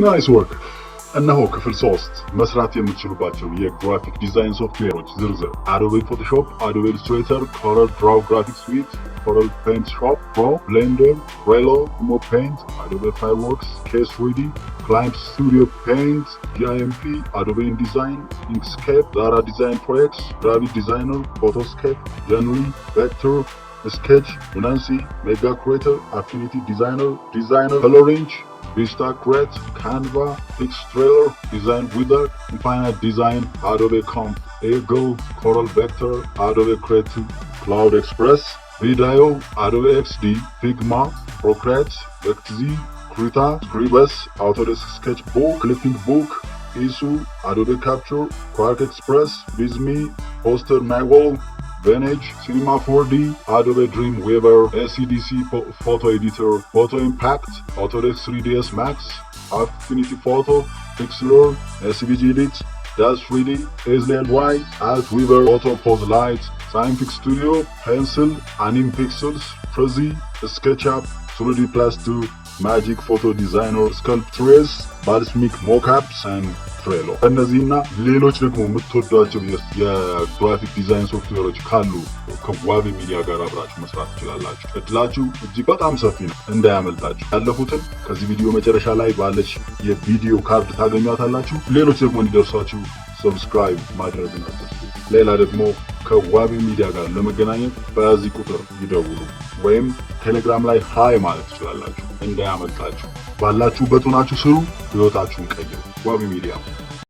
ናይስ ወርክ። እነሆ ክፍል 3 መስራት የምትችሉባቸው የግራፊክ ዲዛይን ሶፍትዌሮች ዝርዝር። Adobe Photoshop, Adobe Illustrator, Corel Draw Graphic Suite, Corel Paint Shop Pro, Blender, Trello, Mo Paint, Adobe Fireworks, Case3D, Client Studio Paint, GIMP, Adobe InDesign, Inkscape, Dara Design Projects, Gravity Designer, Photoscape, January, Vector, Sketch, Unansi, Mega Creator, Affinity Designer, Color Range, Vista Create, Canva, Pixtrailer, Design Wizard, Infinite Design, Adobe Comp, Eagle, Corel Vector, Adobe Creative, Cloud Express, Video, Adobe XD, Figma, Procreate, XZ, Krita, Scribus, Autodesk Sketchbook, Clipping Book, ISU, Adobe Capture, Quark Express, Bizme, Poster Magwell, Vantage, Cinema 4D, Adobe Dreamweaver, SCDC Photo Editor, Photo Impact, Autodesk 3ds Max, Affinity Photo, Pixlr, SVG Edit, Dash 3D, SLY, Altweaver, Photo Pose Light, Scientific Studio, Pencil, Anim Pixels, Prezi, SketchUp, 3D Plus 2, Magic Photo Designer, Sculptures, Balsamic Mockups, and Trello. እነዚህና ሌሎች ደግሞ የምትወዷቸው የግራፊክ ዲዛይን ሶፍትዌሮች ካሉ ከዋቢ ሚዲያ ጋር አብራችሁ መስራት ትችላላችሁ። እድላችሁ እጅግ በጣም ሰፊ ነው፣ እንዳያመልጣችሁ። ያለፉትን ከዚህ ቪዲዮ መጨረሻ ላይ ባለች የቪዲዮ ካርድ ታገኟታላችሁ። ሌሎች ደግሞ እንዲደርሷችሁ ሰብስክራይብ ማድረግን አትርሱ። ሌላ ደግሞ ከዋቢ ሚዲያ ጋር ለመገናኘት በዚህ ቁጥር ይደውሉ ወይም ቴሌግራም ላይ ሃይ ማለት ትችላላችሁ። እንዳያመልጣችሁ። ባላችሁበት ሆናችሁ ስሩ፣ ህይወታችሁን ቀይሩ። ዋቢ ሚዲያ